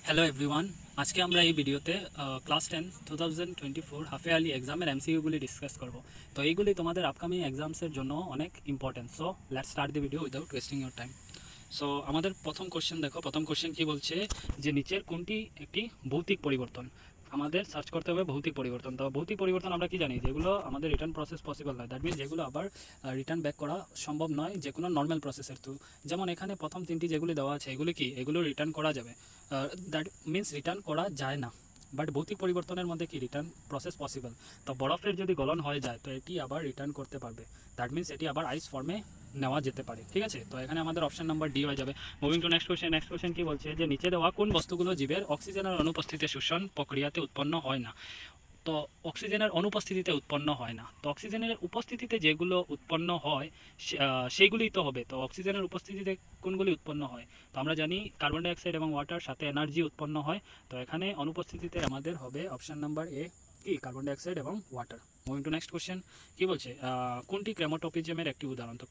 Hello everyone, আজকে আমরা এই ভিডিওতে ক্লাস 10 2024 হাফ ইয়ারলি এক্সামের এমসিকিউগুলি ডিসকাস করব। তো এইগুলি তোমাদের আপকামিং এক্সামসের জন্য অনেক important. So let's start the video without wasting your time. So আমাদের প্রথম কোশ্চেন দেখো, প্রথম কোশ্চেন কি বলছে যে নিচের কোনটি একটি ভৌতিক পরিবর্তন। আমাদের সার্চ করতে হবে ভৌতিক পরিবর্তন। তো ভৌতিক পরিবর্তন আমরা কি জানি, যেগুলো আমাদের রিটার্ন প্রসেস পসিবল নয়, দ্যাট মিনস যেগুলো আবার রিটার্ন ব্যাক করা সম্ভব নয় যে কোনো নর্মাল প্রসেসের থ্রু। যেমন এখানে প্রথম তিনটি যেগুলি দেওয়া আছে এগুলি কি, এগুলো রিটার্ন করা যাবে, দ্যাট মিনস রিটার্ন করা যায় না। বাট ভৌতিক পরিবর্তনের মধ্যে কি রিটার্ন প্রসেস পসিবল। তো বরফের যদি গলন হয়ে যায় তো এটি আবার রিটার্ন করতে পারবে, দ্যাট মিনস এটি আবার আইস ফর্মে নেওয়া যেতে পারে। ঠিক আছে, তো এখানে আমাদের অপশন নাম্বার ডি হয়ে যাবে। Moving to next question. Next question কি বলছে যে নিচে দেওয়া কোন বস্তুগুলো জীবের অক্সিজেনের অনুপস্থিতিতে শোষণ প্রক্রিয়াতে উৎপন্ন হয় না। তো অক্সিজেনের অনুপস্থিতিতে উৎপন্ন হয় না, তো অক্সিজেনের উপস্থিতিতে যেগুলো উৎপন্ন হয় সেইগুলিই তো হবে। তো অক্সিজেনের উপস্থিতিতে কোনগুলি উৎপন্ন হয়, তো আমরা জানি কার্বন ডাইঅক্সাইড এবং ওয়াটার সাথে এনার্জি উৎপন্ন হয়। তো এখানে অনুপস্থিতিতে আমাদের হবে অপশন নাম্বার এ, কি কার্বন ডাইঅক্সাইড এবং water. Moving to next question কি বলছে কোনটি ক্রেমোটোপিজমের একটি উদাহরণ। তো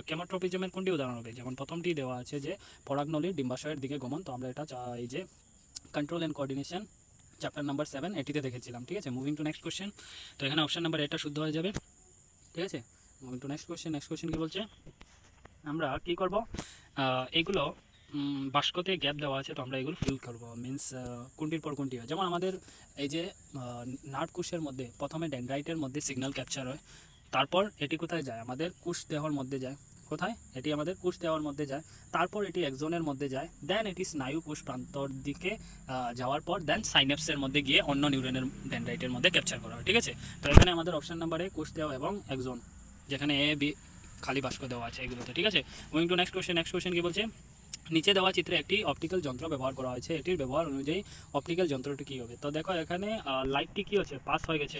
ক্রেমোটোপিজমের কোনটি উদাহরণ হবে, যেমন প্রথমটি দেওয়া আছে যে পরাগনলীর ডিম্বাশয়ের দিকে গমন। তো আমরা এটা এই যে control and coordination chapter number 7 এটিতে দেখেছিলাম। ঠিক আছে, মুভিং টু নেক্সট কোশ্চেন। তো এখানে অপশন নাম্বার এটা শুদ্ধ হয়ে যাবে। ঠিক আছে, moving to next question. Next question কি বলছে, আমরা কি করব, এগুলো বাস্কতে গ্যাপ দেওয়া আছে, তো আমরা এগুলো ফিল করব, মিনস কোনটির পর কোনটি হয়। যেমন আমাদের এই যে নার্ভ কোষের মধ্যে প্রথমে ডেনড্রাইটের মধ্যে সিগন্যাল ক্যাপচার হয়, তারপর এটি কোথায় যায়, আমাদের কোষ দেহর মধ্যে যায়। কোথায়, এটি আমাদের কোষ দেওয়ার মধ্যে যায়, তারপর এটি এক্সনের মধ্যে যায়, দেন এটি স্নায়ু কোষ প্রান্তর দিকে যাওয়ার পর দেন সাইন্যাপসের মধ্যে গিয়ে অন্য নিউরনের ডেনড্রাইটের মধ্যে ক্যাপচার করা হয়। ঠিক আছে, তো এখানে আমাদের অপশন নাম্বারে কোষ দেওয়া এবং এক্সন, যেখানে এ বি খালি বাষ্প দেওয়া আছে এগুলোতে। ঠিক আছে, moving to next question. Next question কি বলছে, নিচে দেওয়া চিত্রে একটি অপটিক্যাল যন্ত্র ব্যবহার করা হয়েছে, এটির ব্যবহার অনুযায়ী অপটিক্যাল যন্ত্রটি কী হবে। তো দেখো এখানে লাইটটি কী হচ্ছে, পাস হয়ে গেছে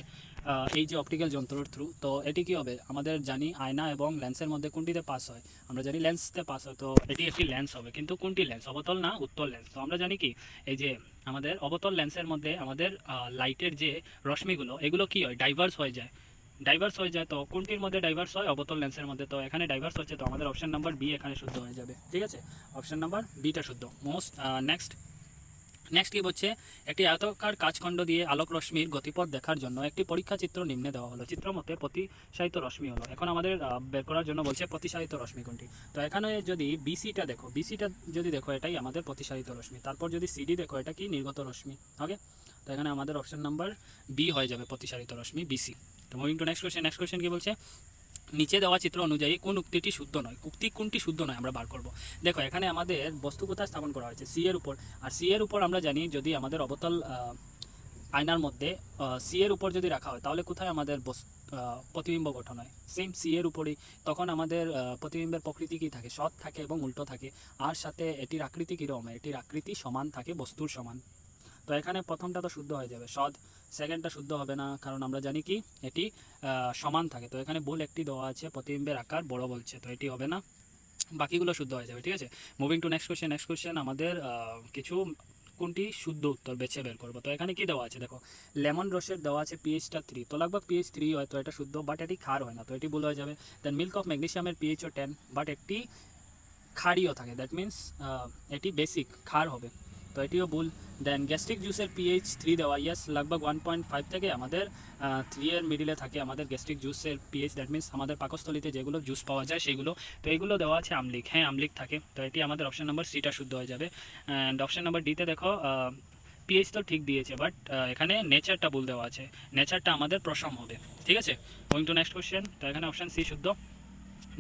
এই যে অপটিক্যাল যন্ত্রের থ্রু। তো এটি কী হবে, আমাদের জানি আয়না এবং লেন্সের মধ্যে কোনটিতে পাস হয়, আমরা জানি লেন্সতে পাস হয়। তো এটি একটি লেন্স হবে, কিন্তু কোনটি লেন্স, অবতল না উত্তল লেন্স। তো আমরা জানি কি, এই যে আমাদের অবতল লেন্সের মধ্যে আমাদের লাইটের যে রশ্মিগুলো এগুলো কী হয়, ডাইভার্স হয়ে যায়, ডাইভার্স হয়ে যায়। তো কোনটির মধ্যে ডাইভার্স হয়, অবতল লেন্সের মধ্যে। তো এখানে ডাইভার্স হচ্ছে, তো আমাদের অপশন নাম্বার বি এখানে শুদ্ধ হয়ে যাবে। ঠিক আছে, অপশন নাম্বার বিটা শুদ্ধ। নেক্সট নেক্সট কি বলছে, একটি আয়তাকার কাচখণ্ড দিয়ে আলোক রশ্মির গতিপথ দেখার জন্য একটি পরীক্ষা চিত্র নিম্নে দেওয়া হলো। চিত্র মতে প্রতিসারিত রশ্মি হলো। এখন আমাদের বের করার জন্য বলছে প্রতিসারিত রশ্মি কোনটি। তো এখানে যদি বিসিটা দেখো, বিসিটা যদি দেখো এটাই আমাদের প্রতিসারিত রশ্মি, তারপর যদি সিডি দেখো এটা কি নির্গত রশ্মি। ওকে, তো এখানে আমাদের অপশন নাম্বার বি হয়ে যাবে প্রতিসারিত রশ্মি, বিসি। তো moving to next question. Next question কি বলছে, নিচে দেওয়া চিত্র অনুযায়ী কোন উক্তিটি শুদ্ধ নয়। উক্তি কোনটি শুদ্ধ নয় আমরা বার করব। দেখো এখানে আমাদের বস্তু কোথায় স্থাপন করা হয়েছে, সি এর উপর। আর সি এর উপর আমরা জানি যদি আমাদের অবতল আয়নার মধ্যে সি এর উপর যদি রাখা হয় তাহলে কোথায় আমাদের প্রতিবিম্ব গঠন হয়, সেম সি এর উপরেই। তখন আমাদের প্রতিবিম্বের প্রকৃতি কী থাকে, সৎ থাকে এবং উল্টো থাকে। আর সাথে এটির আকৃতি কীরকম, এটির আকৃতি সমান থাকে, বস্তুর সমান। তো এখানে প্রথমটা তো শুদ্ধ হয়ে যাবে সদ, সেকেন্ডটা শুদ্ধ হবে না, কারণ আমরা জানি কি এটি সমান থাকে। তো এখানে ভুল একটি দেওয়া আছে, প্রতিবিম্বের আকার বড় বলছে, তো এটি হবে না, বাকিগুলো শুদ্ধ হয়ে যাবে। ঠিক আছে, moving to next question. Next question আমাদের কিছু কোনটি শুদ্ধ উত্তর বেছে বের করবো। তো এখানে কি দেওয়া আছে দেখো, লেমন রসের দেওয়া আছে পিএইচটা 3, তো লাগভগ পিএইচ 3 হয়, তো এটা শুদ্ধ, বাট এটি ক্ষার হয় না, তো এটি ভুল হয়ে যাবে। দেন মিল্ক অফ ম্যাগনেসিয়ামের পিএইচও 10, বাট একটি ক্ষারীয় থাকে, দ্যাট মিনস এটি বেসিক ক্ষার হবে, তো এটিও ভুল। দেন গ্যাস্ট্রিক জুসের পিএইচ 3 দেওয়া, ইয়েস লাগভগ 1.5 থেকে আমাদের 3 এর মিডিলে থাকে আমাদের গ্যাস্ট্রিক জুসের পিএইচ, দ্যাট মিনস আমাদের পাকস্থলিতে যেগুলো জুস পাওয়া যায় সেগুলো। তো এইগুলো দেওয়া আছে আমলিক, হ্যাঁ আমলিক থাকে, তো এটি আমাদের অপশন নাম্বার সিটা শুদ্ধ হয়ে যাবে। অ্যান্ড অপশন নাম্বার ডিতে দেখো পিএইচ তো ঠিক দিয়েছে, বাট এখানে নেচারটা ভুল দেওয়া আছে, নেচারটা আমাদের প্রশম হবে। ঠিক আছে, গোয়িং টু নেক্সট কোশ্চেন। তো এখানে অপশন সি শুদ্ধ।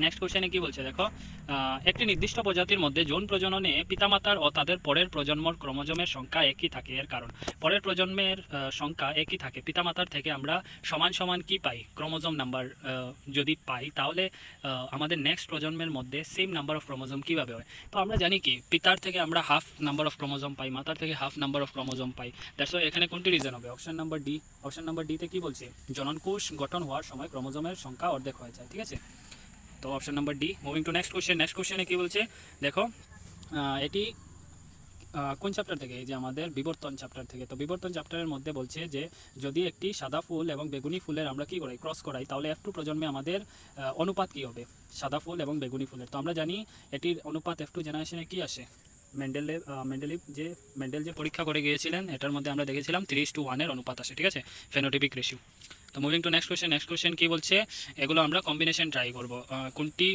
নেক্সট কোশ্চেনে কি বলছে দেখো, একটি নির্দিষ্ট প্রজাতির মধ্যে যৌন প্রজননে পিতামাতার ও তাদের পরের প্রজন্মর ক্রোমোজোমের সংখ্যা একই থাকে, এর কারণ পরের প্রজন্মের সংখ্যা একই থাকে, পিতামাতার থেকে আমরা সমান সমান কি পাই, ক্রোমোজোম নাম্বার যদি পাই তাহলে আমাদের নেক্সট প্রজন্মের মধ্যে সেম নাম্বার অফ ক্রোমোজোম কীভাবে হয়। তো আমরা জানি কি পিতার থেকে আমরা হাফ নাম্বার অফ ক্রোমোজোম পাই, মাতার থেকে half number of chromosome pi. That's why এখানে কোনটি রিজন হবে, option number D. Option number ডিতে কি বলছে, জননকোষ গঠন হওয়ার সময় ক্রোমোজোমের সংখ্যা অর্ধেক হয়ে যায়। ঠিক আছে, তো option number D. Moving to next question. Next কোশ্চেনে কি বলছে দেখো, এটি কোন চ্যাপ্টার থেকে, এই যে আমাদের বিবর্তন চ্যাপ্টার থেকে। তো বিবর্তন চ্যাপ্টারের মধ্যে বলছে যে যদি একটি সাদা ফুল এবং বেগুনি ফুলের আমরা কি করাই, ক্রস করাই, তাহলে F2 প্রজন্মে আমাদের অনুপাত কি হবে, সাদা ফুল এবং বেগুনি ফুলের। তো আমরা জানি এটির অনুপাত F2 জেনারেশনে কি আসে, মেন্ডেল যে পরীক্ষা করে গিয়েছিলেন এটার মধ্যে আমরা দেখেছিলাম 3:1 এর অনুপাত আসে, ঠিক আছে, ফেনোটিপিক রেশিও। তো মুভিং টু নেক্সট কোশ্চেন কি বলছে, এগুলো আমরা কম্বিনেশন ট্রাই করব, কোনটি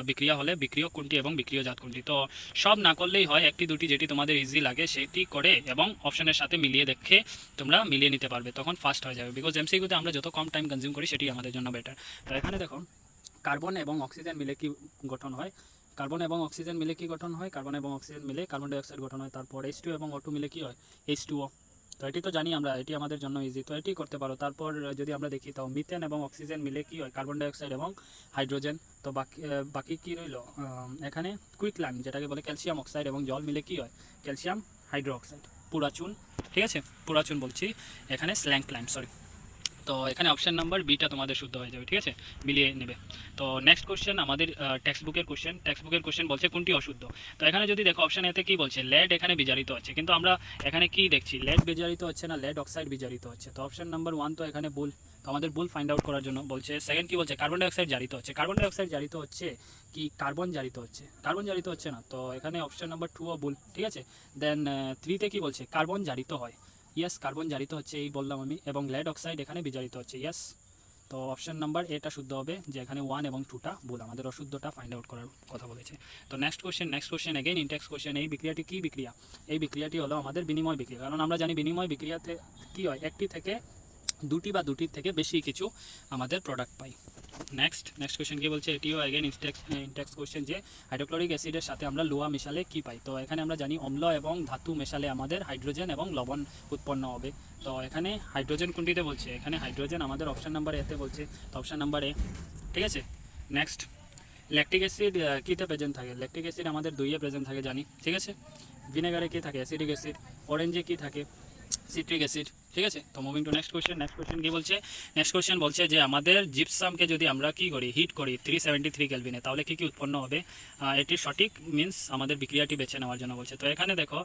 বিক্রিয়া হলে বিক্রিয়ক কোনটি এবং বিক্রিয়জাত কোনটি। তো সব না করলেই হয়, একটি দুটি যেটি তোমাদের ইজি লাগে সেটি করে এবং অপশনের সাথে মিলিয়ে দেখে তোমরা মিলিয়ে নিতে পারবে, তখন ফাস্ট হয়ে যাবে। বিকজ এমসিকিউতে আমরা যত কম টাইম কনজিউম করি সেটি আমাদের জন্য বেটার। তো এখানে দেখো কার্বন এবং অক্সিজেন মিলে কি গঠন হয়, কার্বন এবং অক্সিজেন মিলে কি গঠন হয়, কার্বন এবং অক্সিজেন মিলে কার্বন ডাইঅক্সাইড গঠন হয়। তারপর H2 এবং O2 মিলে কি হয়, H2O। তো এটি তো জানি আমরা, এটি আমাদের জন্য ইজি, তো এটি করতে পারো। তারপর যদি আমরা দেখি তো মিথেন এবং অক্সিজেন মিলে কি হয়, কার্বন ডাইঅক্সাইড এবং হাইড্রোজেন। তো বাকি কি রইল, এখানে কুইকলাইম যেটাকে বলে ক্যালসিয়াম অক্সাইড এবং জল মিলে কি হয়, ক্যালসিয়াম হাইড্রো অক্সাইড, পুরাচুন, ঠিক আছে, পুরাচুন বলছি এখানে স্ল্যাঙ্কলাইম, সরি। তো এখানে অপশন নাম্বার বিটা তোমাদের শুদ্ধ হয়ে যাবে, ঠিক আছে, মিলিয়ে নেবে। তো নেক্সট কোশ্চেন আমাদের টেক্সট বুকের কোশ্চেন বলছে কোনটি অশুদ্ধ। তো এখানে যদি দেখো অপশন এতে কি বলছে, লেড এখানে বিজারিত হচ্ছে, কিন্তু আমরা এখানে কি দেখছি, লেড বিজারিত হচ্ছে না, লেড অক্সাইড বিজারিত হচ্ছে। তো অপশন নাম্বার 1 তো এখানে ভুল। তো আমাদের ভুল ফাইন্ড আউট করার জন্য বলছে সেকেন্ড কি বলছে, কার্বন ডাইঅক্সাইড জারিত হচ্ছে। কার্বন ডাইঅক্সাইড জারিত হচ্ছে কি কার্বন জারিত হচ্ছে, কার্বন জারিত হচ্ছে না। তো এখানে অপশন নাম্বার 2ও ভুল, ঠিক আছে। দেন 3তে কি বলছে, কার্বন জারিত হয়, ইয়েস কার্বন জারিত হচ্ছে এই বললাম আমি, এবং লেড অক্সাইড এখানে বিজারিত হচ্ছে, ইয়েস। তো অপশন নাম্বার এটা শুদ্ধ হবে, যে এখানে 1 এবং 2টা ভুল, আমাদের অশুদ্ধটা ফাইন্ড আউট করার কথা বলেছে। তো next question again Intex question, এই বিক্রিয়াটি কি বিক্রিয়া, এই বিক্রিয়াটি হলো আমাদের বিনিময় বিক্রিয়া। কারণ আমরা জানি বিনিময় বিক্রিয়াতে কি হয়, একটি থেকে দুটি বা দুটির থেকে বেশি কিছু আমাদের প্রোডাক্ট পাই। নেক্সট কোশ্চেন কি বলছে, এটিও এগেইন ইনটেক্স কোশ্চেন, যে হাইড্রোক্লোরিক অ্যাসিডের সাথে আমরা লোহা মেশালে কি পাই। তো এখানে আমরা জানি অম্ল এবং ধাতু মেশালে আমাদের হাইড্রোজেন এবং লবণ উৎপন্ন হবে। তো এখানে হাইড্রোজেন কোনটিতে বলছে, এখানে হাইড্রোজেন আমাদের অপশন নাম্বার এতে বলছে, তো অপশন নাম্বার এ, ঠিক আছে। নেক্সট ল্যাকটিক অ্যাসিড কীতে প্রেজেন্ট থাকে, ল্যাকটিক অ্যাসিড আমাদের দইয়ে প্রেজেন্ট থাকে জানি, ঠিক আছে। ভিনেগারে কী থাকে, অ্যাসিডিক অ্যাসিড। অরেঞ্জে কী থাকে, সিট্রিক অ্যাসিড, ঠিক আছে। তো মুভিং টু নেক্সট কোশ্চেন কি বলছে, নেক্সট কোশ্চেন বলছে যে আমাদের জিপসামকে যদি আমরা কি করি, হিট করি 373 কেলভিনে, তাহলে কি কি উৎপন্ন হবে। এটির সঠিক মিন্স আমাদের বিক্রিয়াটি বেছে নেওয়ার জন্য বলছে। তো এখানে দেখো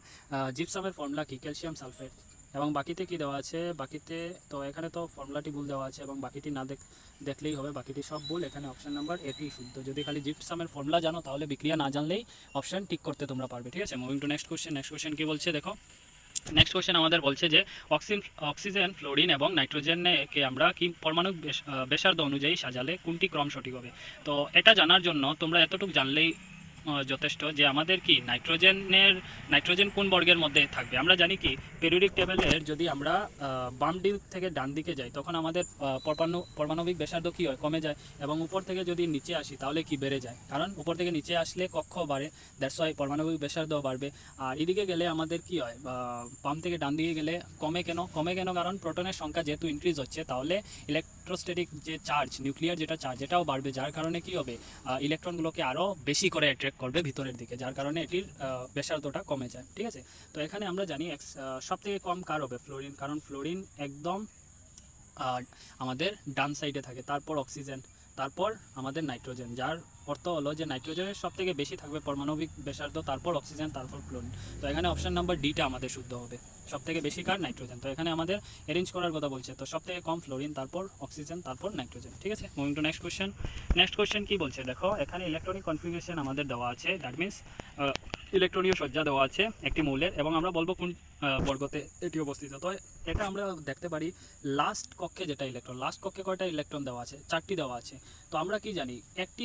জিপসামের ফর্মুলা কি, ক্যালসিয়াম সালফেট, এবং বাকিতে কি দেওয়া আছে, বাকিতে তো এখানে তো ফর্মুলাটি ভুল দেওয়া আছে, এবং বাকিটি না দেখলেই হবে, বাকিটি সব ভুল। এখানে অপশন নাম্বার এটি শুদ্ধ, যদি খালি জিপসামের ফর্মুলা জানো তাহলে বিক্রিয়া না জানলেই অপশন টিক করতে তোমরা পারবে, ঠিক আছে। মুভিং টু নেক্সট কোশ্চেন কি বলছে দেখো, নেক্সট কোশ্চেন আমাদের বলছে যে অক্সিজেন, ফ্লোরিন এবং নাইট্রোজেনকে আমরা কি পরমাণু ব্যাসার্ধ অনুযায়ী সাজালে কোনটি ক্রম সঠিক হবে। তো এটা জানার জন্য তোমরা এতটুকু জানলেই যথেষ্ট, যে আমাদের কি নাইট্রোজেন কোন বর্গের মধ্যে থাকবে। আমরা জানি কি পেরিয়ডিক টেবিলের যদি আমরা বাম দিক থেকে ডান দিকে যাই তখন আমাদের পারমাণবিক ব্যাসার্ধ কী হয়, কমে যায়, এবং উপর থেকে যদি নিচে আসি তাহলে কি বেড়ে যায়, কারণ উপর থেকে নিচে আসলে কক্ষ বাড়ে, দ্যাটস ওয়াই পারমাণবিক ব্যাসার্ধ বাড়বে। আর এদিকে গেলে আমাদের কি হয়, বাম থেকে ডান দিকে গেলে কমে কেন, কারণ প্রোটনের সংখ্যা যেহেতু ইনক্রিজ হচ্ছে, তাহলে ইলেকট্রোস্ট্যাটিক যে চার্জ, নিউক্লিয়ার যেটা চার্জ, এটাও বাড়বে, যার কারণে কি হবে, ইলেকট্রনগুলোকে আরও বেশি করে অ্যাট্রাক্ট করবে ভিতরের দিকে, যার কারণে এটির ব্যাসার্ধটা কমে যায়, ঠিক আছে। তো এখানে আমরা জানি সব থেকে কম কার হবে, ফ্লোরিন, কারণ ফ্লোরিন একদম আমাদের ডান সাইডে থাকে, তারপর অক্সিজেন, তারপর আমাদের নাইট্রোজেন, যার অর্থ হলো যে নাইট্রোজেনের সব থেকে বেশি থাকবে পারমাণবিক ব্যাসার্ধ, তারপর অক্সিজেন, তারপর ফ্লোরিন। তো এখানে অপশন নাম্বার ডিটা আমাদের শুদ্ধ হবে, সব থেকে বেশি কার, নাইট্রোজেন। তো এখানে আমাদের অ্যারেঞ্জ করার কথা বলছে, তো সব থেকে কম ফ্লোরিন, তারপর অক্সিজেন, তারপর নাইট্রোজেন, ঠিক আছে। মুভিং টু নেক্সট কোশ্চেন কি বলছে দেখো, এখানে ইলেকট্রনিক কনফিগারেশন আমাদের দেওয়া আছে, দ্যাট মিনস ইলেকট্রনীয় সজ্জা দেওয়া আছে একটি মৌলের, এবং আমরা বলবো কোন বর্গতে এটি অবস্থিত। তো এটা আমরা দেখতে পারি লাস্ট কক্ষে যেটা ইলেকট্রন, লাস্ট কক্ষে কয়টা ইলেকট্রন দেওয়া আছে, 4টি দেওয়া আছে। তো আমরা কি জানি, একটি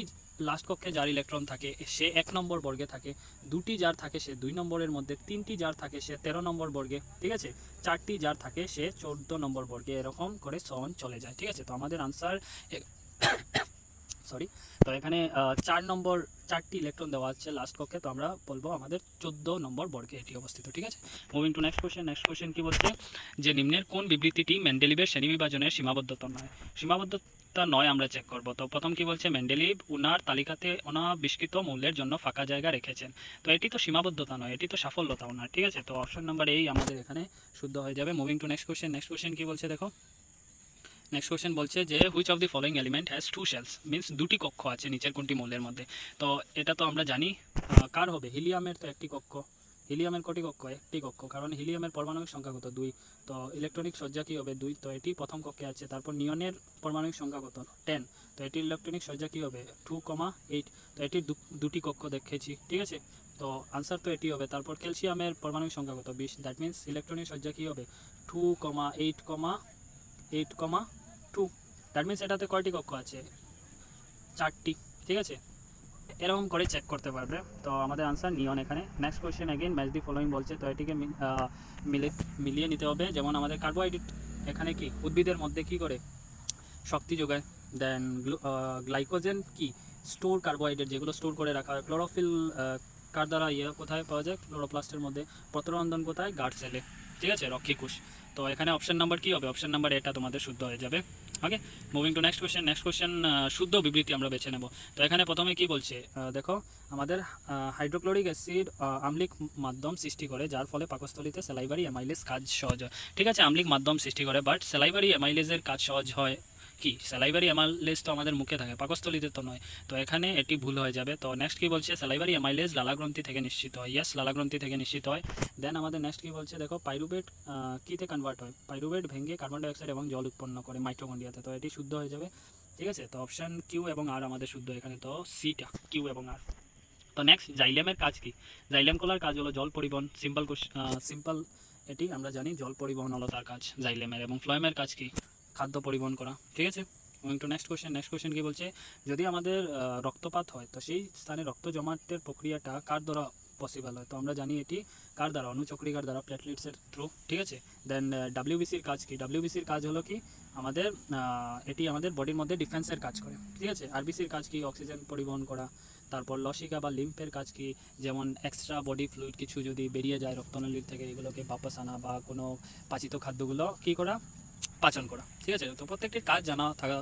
লাস্ট কক্ষে যার ইলেকট্রন থাকে সে 1 নম্বর বর্গে থাকে, 2টি যার থাকে সে 2 নম্বরের মধ্যে, 3টি যার থাকে সে 13 নম্বর বর্গে, ঠিক আছে, 4টি যার থাকে সে 14 নম্বর বর্গে, এরকম করে সন চলে যায়, ঠিক আছে। তো আমাদের আনসার সরি, তো এখানে 4টি ইলেকট্রন দেওয়া আছে লাস্ট কক্ষে, তো আমরা বলবো আমাদের 14 নম্বর বর্গে এটি অবস্থিত, ঠিক আছে। মুভিং টু নেক্সট কোশ্চেন কি বলছে, যে নিম্নের কোন বিবৃতিটি মেন্ডেলিভের শ্রেণীবিভাজনের সীমাবদ্ধতা নয় আমরা চেক করব। তো প্রথম কি বলছে, মেন্ডেলিভ উনার তালিকাতে অনাবিষ্কৃত মূল্যের জন্য ফাঁকা জায়গা রেখেছেন। তো এটি তো সীমাবদ্ধতা নয়, এটি তো সাফল্যতা ওনার, ঠিক আছে। তো অপশন নাম্বার এই আমাদের এখানে শুদ্ধ হয়ে যাবে। মুভিং টু নেক্সট কোশ্চেন কি বলছে দেখো, নেক্সট কোশ্চেন বলছে যে which of the following element has 2 shells, means 2টি কক্ষ আছে নিচের কোনটি মৌলের মধ্যে। তো এটা তো আমরা জানি কার হবে, হিলিয়ামের তো একটি কক্ষ, হিলিয়ামের কটি কক্ষ, একটি কক্ষ, কারণ হিলিয়ামের পারমাণবিক সংখ্যা কত, 2। তো ইলেকট্রনিক সজ্জা কী হবে, 2, তো এটি প্রথম কক্ষে আছে। তারপর নিয়নের পারমাণবিক সংখ্যা কত, 10, তো এটির ইলেকট্রনিক সজ্জা কী হবে, 2,8, তো এটির 2টি কক্ষ দেখেছি, ঠিক আছে। তো আনসার তো এটি হবে। তারপর ক্যালসিয়ামের পারমাণবিক সংখ্যা কত? 20। দ্যাট মিন্স ইলেকট্রনের সংখ্যা কী হবে? 2,8,2। দ্যাট মিন্স এটাতে কয়টি কক্ষ আছে? 4টি। ঠিক আছে, এরকম করে চেক করতে পারবে। তো আমাদের আনসার নিয়ন এখানে। Next question again match the following বলছে, তো এটিকে মিলিয়ে নিতে হবে। যেমন আমাদের কার্বোহাইড্রেট এখানে কি উদ্ভিদের মধ্যে কি করে শক্তি যোগায়, দেন গ্লাইকোজেন কি স্টোর কার্বোহাইড্রেট যেগুলো স্টোর করে রাখা হয়। ক্লোরোফিল কার দ্বারা কোথায় পাওয়া যায়? ক্লোরোপ্লাস্টের মধ্যে। প্রত্যরন্ধন কোথায়? গার্ড সেলে। ঠিক আছে, রক্ষী কোষ। তো এখানে অপশন নাম্বার কি হবে? অপশন নাম্বার এটা তোমাদের শুদ্ধ হয়ে যাবে। Okay, moving to next question. Next question শুদ্ধ বিবৃতি আমরা বেছে নেব। তো এখানে প্রথমে কি বলছে দেখো, আমাদের হাইড্রোক্লোরিক অ্যাসিড আম্লিক মাধ্যম সৃষ্টি করে, যার ফলে পাকস্থলীতে স্যালাইভারি অ্যামাইলেজ কাজ সহজ হয়। ঠিক আছে, আম্লিক মাধ্যম সৃষ্টি করে, বাট স্যালাইভারি অ্যামাইলেজের কাজ সহজ হয় কি? স্যালাইভারি অ্যামাইলেজ তো আমাদের মুখে থাকে, পাকস্থলীতে তো নয়। তো এখানে এটি ভুল হয়ে যাবে। তো নেক্সট কি বলছে? স্যালাইভারি অ্যামাইলেজ লালাগ্রন্থি থেকে নিশ্চিত হয়। ইয়েস, লালাগ্রন্থি থেকে নিশ্চিত হয়। দেন আমাদের নেক্সট কি বলছে দেখো, পাইরুভেট কিতে কনভার্ট হয়? পাইরুভেট ভেঙে কার্বন ডাইঅক্সাইড এবং জল উৎপন্ন করে মাইটোকন্ড্রিয়াতে। তো এটি শুদ্ধ হয়ে যাবে। ঠিক আছে, তো অপশন কিউ এবং আর আমাদের শুদ্ধ এখানে, তো সিটা কিউ এবং আর। তো নেক্সট, জাইলেমের কাজ কি? জাইলেম কলার কাজ হলো জল পরিবহন। সিম্পল এটি আমরা জানি, জল পরিবহন হলো তার কাজ জাইলেমের। এবং ফ্লোয়েমের কাজ কি? খাদ্য পরিবহন করা। ঠিক আছে, এবং to next question. Next question কি বলছে? যদি আমাদের রক্তপাত হয়, তো সেই স্থানে রক্ত জমাটের প্রক্রিয়াটা কার দ্বারা পসিবল হয়? তো আমরা জানি এটি কার দ্বারা? অনুচক্রিকার দ্বারা, প্লেটলেটসের থ্রু। ঠিক আছে, দেন ডাব্লিউবিসির কাজ কি? ডাব্লিউবিসির কাজ হলো কি আমাদের এটি আমাদের বডির মধ্যে ডিফেন্সের কাজ করে। ঠিক আছে, আরবিসির কাজ কি? অক্সিজেন পরিবহন করা। তারপর লসিকা বা লিম্ফের কাজ কি? যেমন এক্সট্রা বডি ফ্লুইড কিছু যদি বেরিয়ে যায় রক্তনলীর থেকে, এগুলোকে বাপস আনা বা কোনো পাচিত খাদ্যগুলো কী করা? পাচন করা। ঠিক আছে, তো প্রত্যেকটির কাজ জানা থাকা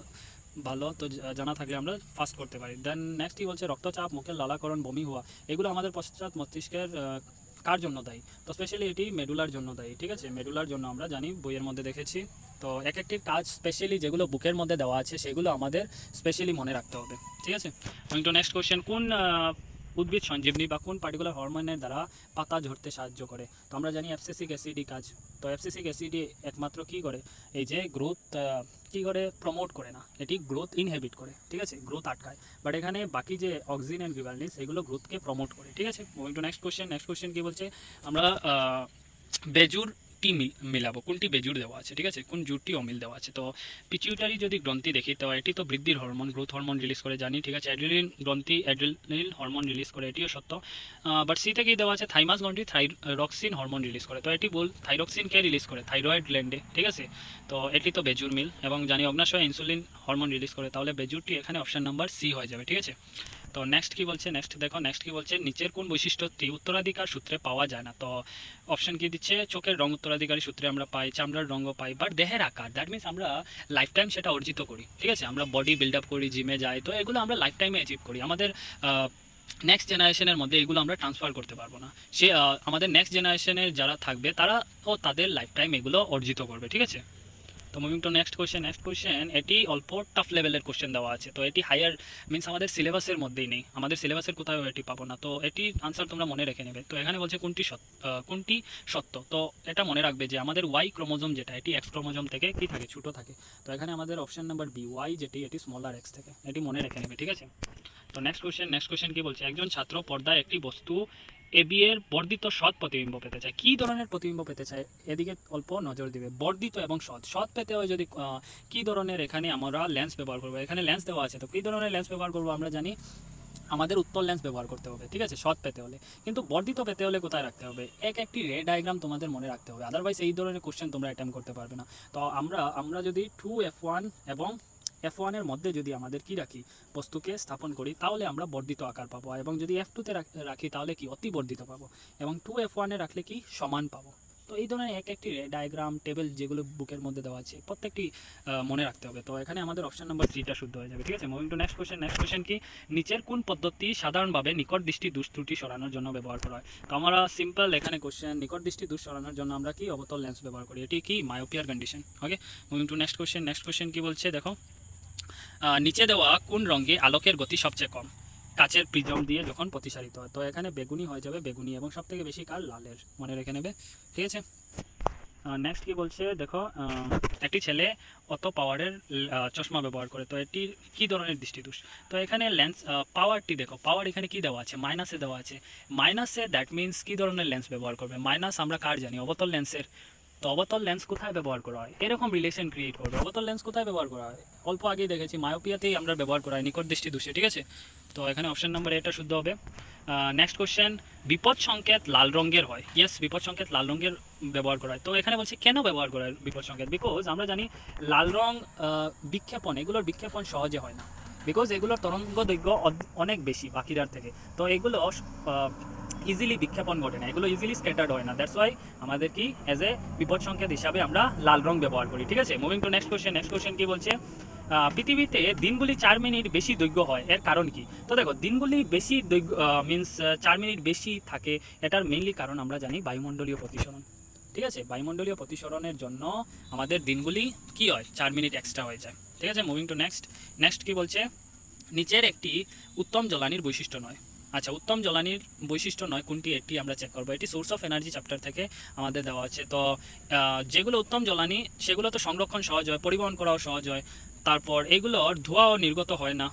ভালো। তো জানা থাকলে আমরা ফাস্ট করতে পারি। দেন নেক্সট কি বলছে? রক্তচাপ, মুখের লালাকরণ, বমি হওয়া, এগুলো আমাদের পশ্চাৎ মস্তিষ্কের কার জন্য দায়ী? তো স্পেশালি এটি মেডুলার জন্য দায়ী। ঠিক আছে, মেডুলার জন্য আমরা জানি, বইয়ের মধ্যে দেখেছি। তো এক একটির কাজ স্পেশালি যেগুলো বুকের মধ্যে দেওয়া আছে সেগুলো আমাদের স্পেশালি মনে রাখতে হবে। ঠিক আছে, তো নেক্সট কোয়েশ্চেন, কোন উদ্ভিদ সঞ্জীবনী বা কোন পার্টিকুলার হরমোনের দ্বারা পাতা ঝরতে সাহায্য করে? তো আমরা জানি অ্যাবসিসিক অ্যাসিডই কাজ। তো অ্যাবসিসিক অ্যাসিডই একমাত্র কী করে? এই যে গ্রোথ কী করে? প্রমোট করে না, এটি গ্রোথ ইনহেবিট করে। ঠিক আছে, গ্রোথ আটকায়। বাট এখানে বাকি যে অক্সিন অ্যান্ড গিবার্লিনস এগুলো গ্রোথকে প্রমোট করে। ঠিক আছে, moving to next question. Next question কী বলছে? আমরা বেজুর টি মিলাবো, কোনটি বেজুর দেওয়া আছে? ঠিক আছে, কোন জুরটি অমিল দেওয়া আছে? তো পিচিউটারি যদি গ্রন্থি দেখি, তো এটি তো বৃদ্ধির হরমোন, গ্রোথ হরমোন রিলিজ করে জানি। ঠিক আছে, অ্যাড্রিনালিন গ্রন্থি অ্যাড্রিনালিন হরমোন রিলিজ করে, এটিও সত্য। বাট সিতে কি দেওয়া আছে? থাইমাস গ্রন্থি থাইরক্সিন হরমোন রিলিজ করে। তো এটি বল, থাইরক্সিন কে রিলিজ করে? থাইরয়েড গ্ল্যান্ডে। ঠিক আছে, তো এটি তো বেজুর মিল। এবং জানি অগ্নাশয় ইনসুলিন হরমোন রিলিজ করে, তাহলে বেজুরটি এখানে অপশন নাম্বার সি হয়ে যাবে। ঠিক আছে, তো নেক্সট কি বলছে? নেক্সট দেখো, নেক্সট কি বলছে? নিচের কোন বৈশিষ্ট্যটি উত্তরাধিকার সূত্রে পাওয়া যায় না? তো অপশন কি দিচ্ছে? চোখের রং উত্তরাধিকারী সূত্রে আমরা পাই, চামড়ার রঙও পাই, বাট দেহের আকার, দ্যাট মিনস আমরা লাইফ টাইম সেটা অর্জিত করি। ঠিক আছে, আমরা বডি বিল্ড আপ করি, জিমে যাই, তো এগুলো আমরা লাইফ টাইমে অ্যাচিভ করি। আমাদের নেক্সট জেনারেশনের মধ্যে এগুলো আমরা ট্রান্সফার করতে পারবো না। সে আমাদের নেক্সট জেনারেশনের যারা থাকবে তারা ও তাদের লাইফ টাইম এগুলো অর্জিত করবে। ঠিক আছে, তো moving to next question. Next question এটি অল্প টাফ লেভেলের কোয়েশ্চেন দেওয়া আছে। তো এটি হায়ার মিন্স আমাদের সিলেবাসের মধ্যেই নেই, আমাদের সিলেবাসের কোথাও এটি পাবো না। তো এটি আনসার তোমরা মনে রেখে নেবে। তো এখানে বলছে কোনটি সত্য? তো এটা মনে রাখবে যে আমাদের ওয়াই ক্রোমোজোম যেটা, এটি এক্স ক্রোমোজোম থেকে কি থাকে? ছোটো থাকে। তো এখানে আমাদের অপশন নাম্বার বি, ওয়াই যেটি, এটি স্মলার এক্স থেকে, এটি মনে রেখে নেবে। ঠিক আছে, তো নেক্সট কোয়েশ্চেন কি বলছে? একজন ছাত্র পর্দায় একটি বস্তু এবি এর বর্ধিত সৎ প্রতিবিম্ব পেতে চায়। কী ধরনের প্রতিবিম্ব পেতে চায়? এদিকে অল্প নজর দিবে। বর্ধিত এবং সৎ পেতে হয় যদি কী ধরনের, এখানে আমরা লেন্স ব্যবহার করবো। এখানে লেন্স দেওয়া আছে, তো কী ধরনের লেন্স ব্যবহার করবো? আমরা জানি আমাদের উত্তল লেন্স ব্যবহার করতে হবে। ঠিক আছে, সৎ পেতে হলে। কিন্তু বর্ধিত পেতে হলে কোথায় রাখতে হবে? একটি রে ডায়াগ্রাম তোমাদের মনে রাখতে হবে, আদারওয়াইজ এই ধরনের কোশ্চেন তোমরা অ্যাটেম্প করতে পারবে না। তো আমরা যদি 2F1 এবং F1 এর মধ্যে যদি আমাদের কি রাখি, বস্তুকে স্থাপন করি, তাহলে আমরা বর্ধিত আকার পাবো। এবং যদি F2 তে রাখি তাহলে কি অতি বর্ধিত পাবো। এবং 2F1 এ রাখলে কি সমান পাবো। তো এই ধরনের একটি ডায়াগ্রাম টেবিল যেগুলো বুকের মধ্যে দেওয়া আছে প্রত্যেকটি মনে রাখতে হবে। তো এখানে আমাদের অপশন নাম্বার সিটা শুদ্ধ হয়ে যাবে। ঠিক আছে, moving to next question. Next question কি? নিচের কোন পদ্ধতি সাধারণভাবে নিকট দৃষ্টি দূর ত্রুটি সরানোর জন্য ব্যবহার করা হয়? তো আমরা সিম্পল এখানে কোয়েশ্চেন, নিকট দৃষ্টি দূর সরানোর জন্য আমরা কি অবতল লেন্স ব্যবহার করি। এটি কি মায়োপিয়ার condition. Okay, moving to next question. Next question কি বলছে দেখো, নিচে দেওয়া কোন রঙে আলোকের গতি সবচেয়ে কম কাচের প্রিজম দিয়ে যখন প্রতিসারিত হয়? তো এখানে বেগুনি হয়ে যাবে, বেগুনি। এবং সবথেকে বেশি কার? লালের, মনে রেখে নেবে। ঠিক আছে, নেক্সট কি বলছে দেখো, একটি ছেলে অত পাওয়ারের চশমা ব্যবহার করে, তো এটির কি ধরনের দৃষ্টিদোষ। তো এখানে লেন্স পাওয়ারটি দেখো, পাওয়ার এখানে কি দেওয়া আছে, মাইনাসে দেওয়া আছে। মাইনাসে দ্যাট মিনস কি ধরনের লেন্স ব্যবহার করবে, মাইনাস আমরা কার জানি, অবতল লেন্সের। তো অবতল লেন্স কোথায় ব্যবহার করা হয়, এরকম রিলেশন ক্রিয়েট করবে। অবতল লেন্স কোথায় ব্যবহার করা হয়, অল্প আগেই দেখেছি মায়োপিয়াতেই আমরা ব্যবহার করা হয়, নিকট দৃষ্টি দোষে, ঠিক আছে। তো এখানে অপশন নাম্বার এটা শুদ্ধ হবে। নেক্সট কোশ্চেন, বিপদ সংকেত লাল রঙের হয়। ইয়েস, বিপদ সংকেত লাল রঙের ব্যবহার করা হয়। তো এখানে বলছে কেন ব্যবহার করা হয় বিপদ সংকেত, বিকজ আমরা জানি লাল রং বিক্ষেপণ, এগুলোর বিক্ষেপণ সহজে হয় না, বিকজ এগুলোর তরঙ্গ দৈর্ঘ্য অনেক বেশি বাকিরার থেকে। তো এগুলো ইজিলি বিক্ষেপণ ঘটে না, এগুলো ইজিলি স্ক্যাটার্ড হয় না, দ্যাটস ওয়াই আমাদের কি অ্যাজ এ বিপদ সংকেত হিসাবে আমরা লাল রং ব্যবহার করি, ঠিক আছে। Moving to next question. Next question কি বলছে, পৃথিবীতে দিনগুলি 4 মিনিট বেশি দৈর্ঘ্য হয়, এর কারণ কি। তো দেখো, দিনগুলি বেশি দৈর্ঘ্য মিনস 4 মিনিট বেশি থাকে, এটার মেইনলি কারণ আমরা জানি বায়ুমণ্ডলীয় প্রতিসরণ, ঠিক আছে। বায়ুমণ্ডলীয় প্রতিসরণের জন্য আমাদের দিনগুলি কি হয়, 4 মিনিট এক্সট্রা হয়ে যায়, ঠিক আছে। Moving to next. নেক্সট কি বলছে, নিচের একটি উত্তম জ্বালানির বৈশিষ্ট্য নয়। আচ্ছা, উত্তম জ্বালানির বৈশিষ্ট্য নয় কোনটি, এটি আমরা চেক করবো। এটি সোর্স অফ এনার্জি চ্যাপ্টার থেকে আমাদের দেওয়া আছে। তো যেগুলো উত্তম জ্বালানি সেগুলো তো সংরক্ষণ সহজ হয়, পরিবহন করাও সহজ হয়, তারপর এগুলোর ধোঁয়াও নির্গত হয় না,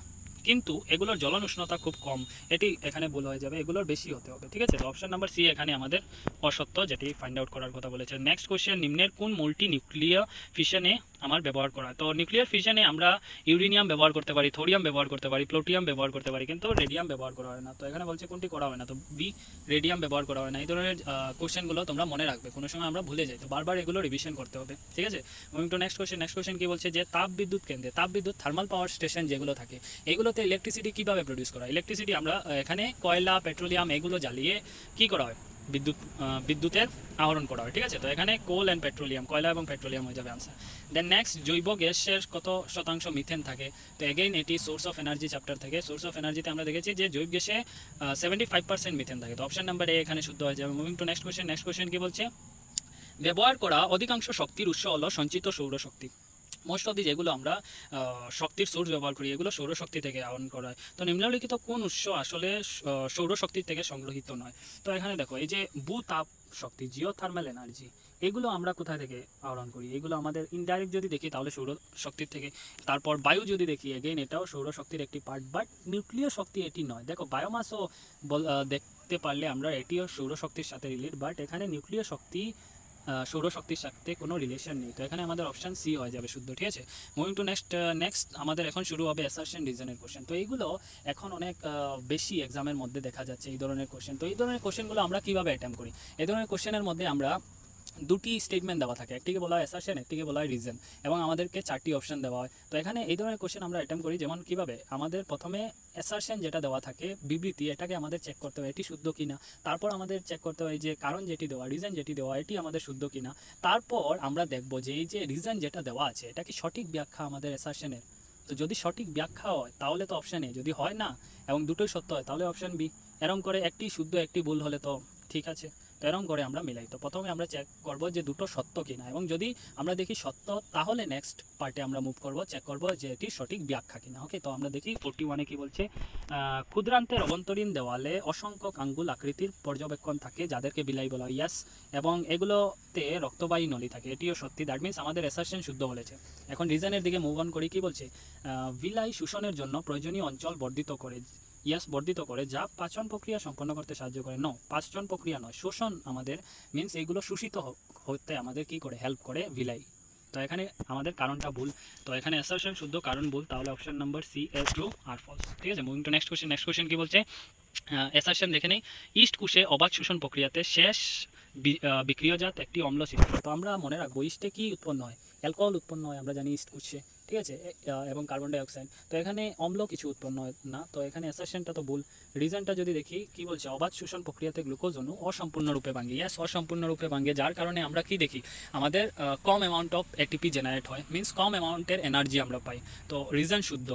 কিন্তু এগুলোর জ্বলন উষ্ণতা খুব কম, এটি এখানে ভুল হয়ে যাবে, এগুলোর বেশি হতে হবে, ঠিক আছে। তো অপশন নাম্বার সি এখানে আমাদের অসত্য, যেটি ফাইন্ড আউট করার কথা বলেছে। নেক্সট কোশ্চেন, নিম্নের কোন মূলটি নিউক্লিয়ার ফিশনে আমার ব্যবহার করা। তো নিউক্লিয়ার ফিশনে আমরা ইউরেনিয়াম ব্যবহার করতে পারি, থোরিয়াম ব্যবহার করতে পারি, প্লুটোনিয়াম ব্যবহার করতে পারি, কিন্তু রেডিয়াম ব্যবহার করা হয় না। তো এখানে বলছে কোনটি করা হয় না, তো বি, রেডিয়াম ব্যবহার করা হয় না। এই ধরনের কোশ্চেনগুলো তোমরা মনে রাখবে, কোনো সময় আমরা ভুলে যাই, তো বারবার এগুলো রিভিশন করতে হবে, ঠিক আছে। Moving to next question. Next question কি বলছে, যে তাপ বিদ্যুৎ কেন্দ্রে, তাপ বিদ্যুৎ থার্মাল পাওয়ার স্টেশন যেগুলো থাকে, এগুলোতে ইলেকট্রিসিটি কিভাবে প্রডিউস করা হয়। ইলেকট্রিসিটি আমরা এখানে কয়লা, পেট্রোলিয়াম এগুলো জ্বালিয়ে কি করা হয়, বিদ্যুতের আহরণ করা হয়, ঠিক আছে। তো এখানে কোল অ্যান্ড পেট্রোলিয়াম, কয়লা এবং পেট্রোলিয়াম হয়ে যাবে আনসার। দেন নেক্সট, জৈব গ্যাসের কত শতাংশ মিথেন থাকে। তো এগেইন এটি সোর্স অফ এনার্জি চ্যাপ্টার থেকে। সোর্স অফ এনার্জিতে আমরা দেখেছি যে জৈব গ্যাসে 75% মিথেন থাকে। তো অপশন নাম্বার এ এখানে শুদ্ধ হয়ে যাবে। Moving to next question. Next question কি বলছে, ব্যবহার করা অধিকাংশ শক্তির উৎস হলো সঞ্চিত সৌরশক্তি। মোস্ট অফ দি যেগুলো আমরা শক্তির সোর্স ব্যবহার করি, এগুলো সৌরশক্তি থেকে আহরণ করা হয়। তো নিম্নলিখিত কোন উৎস আসলে সৌরশক্তির থেকে সংগ্রহীত নয়। তো এখানে দেখো, এই যে ভূতাপ শক্তি, জিওথার্মাল এনার্জি, এগুলো আমরা কোথা থেকে আহরণ করি, এগুলো আমাদের ইনডাইরেক্ট যদি দেখি তাহলে সৌরশক্তির থেকে। তারপর বায়ু যদি দেখি, এগেইন এটাও সৌরশক্তির একটি পার্ট, বাট নিউক্লিয় শক্তি এটি নয়। দেখো, বায়োমাসও দেখতে পারলে আমরা এটিও সৌরশক্তির সাথে রিলেট, বাট এখানে নিউক্লিয় শক্তি সৌরশক্তির সাথে কোনো রিলেশন নেই। তো এখানে আমাদের অপশন সি হয়ে যাবে শুদ্ধ, ঠিক আছে। মুভিং টু নেক্সট আমাদের এখন শুরু হবে অ্যাসারশন রিজনের কোশ্চেন। তো এইগুলো এখন অনেক বেশি এক্সামের মধ্যে দেখা যাচ্ছে এই ধরনের কোশ্চেন। তো এই ধরনের কোশ্চেনগুলো আমরা কীভাবে অ্যাটেম্প করি, এই ধরনের কোশ্চেনের মধ্যে আমরা দুটি স্টেটমেন্ট দেওয়া থাকে, একটিকে বলা হয় অ্যাসারশন, একটিকে বলা হয় রিজন, এবং আমাদেরকে 4টি অপশন দেওয়া হয়। তো এখানে এই ধরনের কোশ্চেন আমরা অ্যাটেম্প করি, যেমন কীভাবে আমাদের প্রথমে অ্যাসারশন যেটা দেওয়া থাকে, বিবৃতি, এটাকে আমাদের চেক করতে হয় এটি শুদ্ধ কিনা। তারপর আমাদের চেক করতে হয় যে কারণ যেটি দেওয়া, রিজন যেটি দেওয়া, এটি আমাদের শুদ্ধ কিনা। তারপর আমরা দেখব যে এই যে রিজন যেটা দেওয়া আছে, এটা কি সঠিক ব্যাখ্যা আমাদের অ্যাসারশনের। তো যদি সঠিক ব্যাখ্যা হয় তাহলে তো অপশন এ, যদি হয় না এবং দুটোই সত্য হয় তাহলে অপশন বি। এরকম করে একটি শুদ্ধ একটি ভুল হলে তো ঠিক আছে, তো এরকম করে আমরা মিলাই। তো প্রথমে আমরা চেক করব যে দুটো সত্য কিনা, এবং যদি আমরা দেখি সত্য তাহলে নেক্সট পার্টে আমরা মুভ করব, চেক করব যে এটি সঠিক ব্যাখ্যা কিনা। ওকে, তো আমরা দেখি 41-এ কি বলছে, ক্ষুদ্রান্তের অভ্যন্তরীণ দেওয়ালে অসংখ্য আঙ্গুল আকৃতির পর্যবেক্ষণ থাকে যাদেরকে বিলাই বলা হয়। ইয়াস, এবং এগুলোতে রক্তবাহী নলী থাকে, এটিও সত্যি। দ্যাট মিনস আমাদের অ্যাসারশন শুদ্ধ বলেছে। এখন রিজনের দিকে মুভ অন করি, কি বলছে, বিলাই শোষণের জন্য প্রয়োজনীয় অঞ্চল বর্ধিত করে। ইয়াস, বর্ধিত করে, যা পাচন প্রক্রিয়া সম্পন্ন করতে সাহায্য করে। নো, পাচন প্রক্রিয়া নয়, শোষণ আমাদের মিনস এইগুলো শোষিত হতে আমাদের কি করে, হেল্প করে বিলাই। তো এখানে আমাদের কারণটা ভুল, তো এখানে অ্যাসারশন শুদ্ধ, কারণ ভুল, তাহলে option number C is true আর ফলস, ঠিক আছে। Moving to next question. Next question কি বলছে, অ্যাসারশন দেখে নেই, ইস্ট কোষে অবাধ শোষণ প্রক্রিয়াতে শেষ বিক্রিয়জাত একটি অম্ল সৃষ্টি। তো আমরা মনে রাখবো ইস্টে কি উৎপন্ন হয়, অ্যালকোহল উৎপন্ন হয়, আমরা জানি ইস্ট কোষে, ঠিক আছে, এবং কার্বন ডাইঅক্সাইড। তো এখানে অম্ল কিছু উৎপন্ন হয় না, তো এখানে অ্যাসারশনটা তো ভুল। রিজনটা যদি দেখি, কি বলছে, অবাধ শোষণ প্রক্রিয়াতে গ্লুকোজ অণু অসম্পূর্ণরূপে ভাঙে। ইয়াস, অসম্পূর্ণরূপে ভাঙে, যার কারণে আমরা কি দেখি, আমাদের কম অ্যামাউন্ট অফ এটিপি জেনারেট হয়, মিনস কম অ্যামাউন্টের এনার্জি আমরা পাই। তো রিজন শুদ্ধ,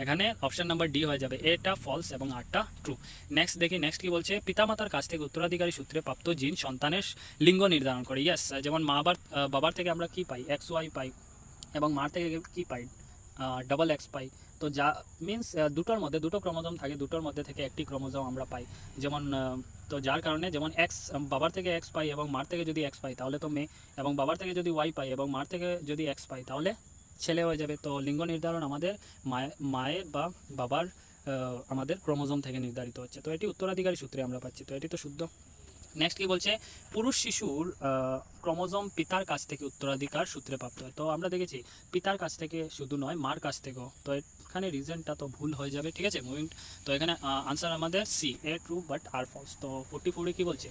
এখানে অপশন নাম্বার ডি হয়ে যাবে, এটা ফলস এবং আরটা ট্রু। নেক্সট দেখি, নেক্সট কি বলছে, পিতামাতার কাছ থেকে উত্তরাধিকারী সূত্রে প্রাপ্ত জিন সন্তানের লিঙ্গ নির্ধারণ করে। ইয়াস, যেমন বাবার থেকে আমরা কি পাই, XY পাই, এবং মার থেকে কি পাই, XX পাই। তো যা মিনস দুটোর মধ্যে দুটো ক্রোমোজোম থাকে, দুটোর মধ্যে থেকে একটি ক্রোমোজোম আমরা পাই। যেমন তো যার কারণে যেমন এক্স, বাবার থেকে এক্স পাই এবং মার থেকে যদি এক্স পাই তাহলে তো মেয়ে, এবং বাবার থেকে যদি ওয়াই পাই এবং মার থেকে যদি এক্স পাই তাহলে ছেলে হয়ে যাবে। তো লিঙ্গ নির্ধারণ আমাদের মায়ের বা বাবার আমাদের ক্রোমোজোম থেকে নির্ধারিত হচ্ছে। তো এটি উত্তরাধিকারী সূত্রে আমরা পাচ্ছি, তো এটি তো শুদ্ধ। নেক্সট কি বলছে, পুরুষ শিশুর ক্রোমোজোম পিতার কাছ থেকে উত্তরাধিকার সূত্রে প্রাপ্ত হয়। তো আমরা দেখেছি পিতার কাছ থেকে শুধু নয়, মার কাছ থেকেও। তো এখানে রিজনটা তো ভুল হয়ে যাবে, ঠিক আছে। মুভিং, তো এখানে আনসার আমাদের C, A true but R false. তো 44 কি বলছে,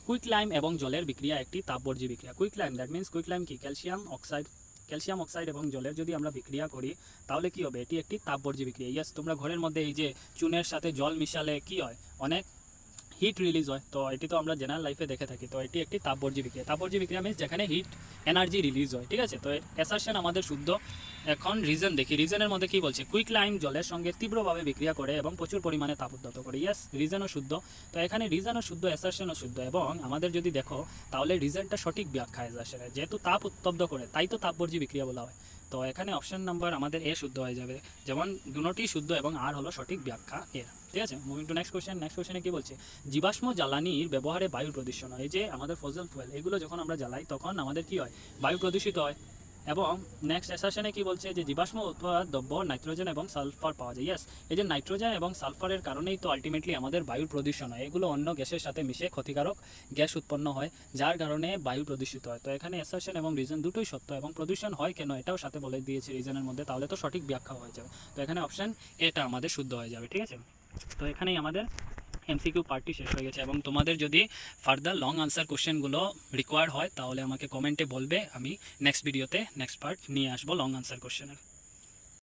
কুইকলাইম এবং জলের বিক্রিয়া একটি তাপবর্জ্য বিক্রিয়া। কুইকলাইম, দ্যাট মিনস কুইকলাইম কি, ক্যালসিয়াম অক্সাইড এবং জলের যদি আমরা বিক্রিয়া করি তাহলে কি হবে, এটি একটি তাপবর্জ্য বিক্রিয়া। ইয়েস, তোমরা ঘরের মধ্যে এই যে চুনের সাথে জল মিশালে কি হয়, অনেক হিট রিলিজ হয়। তো এটি তো আমরা জেনারেল লাইফে দেখে থাকি। তো এটি একটি তাপবর্জ্য বিক্রিয়া। তাপবর্জ্য বিক্রিয়া মিনস যেখানে হিট এনার্জি রিলিজ হয়, ঠিক আছে। তো অ্যাসারশন আমাদের শুদ্ধ। এখন রিজন দেখি, রিজনের মধ্যে কি বলছে, কুইকলাইম জলের সঙ্গে তীব্রভাবে বিক্রিয়া করে এবং প্রচুর পরিমাণে তাপ উদ্গত করে। ইয়েস, রিজনও শুদ্ধ। তো এখানে রিজনও শুদ্ধ, অ্যাসারশনও শুদ্ধ, এবং আমাদের যদি দেখো তাহলে রিজনটা সঠিক ব্যাখ্যা অ্যাসারশনের, যেহেতু তাপ উত্তপ্ত করে তাই তো তাপবর্জ্য বিক্রিয়া বলা হয়। তো এখানে অপশন নাম্বার আমাদের এ শুদ্ধ হয়ে যাবে, যেমন দুটোটি শুদ্ধ এবং আর হলো সঠিক ব্যাখ্যা এর, ঠিক আছে। Moving to next question. Next কোশ্চেনে কি বলছে, জীবাশ্ম জ্বালানির ব্যবহারে বায়ু প্রদূষণ হয়। এই যে আমাদের ফসল ফুয়েল এগুলো যখন আমরা জ্বালাই তখন আমাদের কি হয়, বায়ু প্রদূষিত হয়। এবং নেক্সট অ্যাসারশনে কি বলছে, যে জীবাশ্ম উৎপাদ্য নাইট্রোজেন এবং সালফার পাওয়া যায়। ইয়েস, এই যে নাইট্রোজেন এবং সালফারের কারণেই তো আলটিমেটলি আমাদের বায়ু প্রদূষণ হয়। এগুলো অন্য গ্যাসের সাথে মিশে ক্ষতিকারক গ্যাস উৎপন্ন হয়, যার কারণে বায়ু প্রদূষিত হয়। তো এখানে অ্যাসারশন এবং রিজন দুটোই সত্য, এবং প্রদূষণ হয় কেন এটাও সাথে বলে দিয়েছে রিজনের মধ্যে, তাহলে তো সঠিক ব্যাখ্যা হয়ে যাবে। তো এখানে অপশন এটা আমাদের শুদ্ধ হয়ে যাবে, ঠিক আছে। তো এখানেই আমাদের এমসিকিউ পার্টটি শেষ হয়ে গেছে, এবং তোমাদের যদি ফার্দার লং আনসার কোশ্চেনগুলো রিকোয়ার্ড হয় তাহলে আমাকে কমেন্টে বলবে, আমি নেক্সট ভিডিওতে নেক্সট পার্ট নিয়ে আসবো লং আনসার কোশ্চেনের।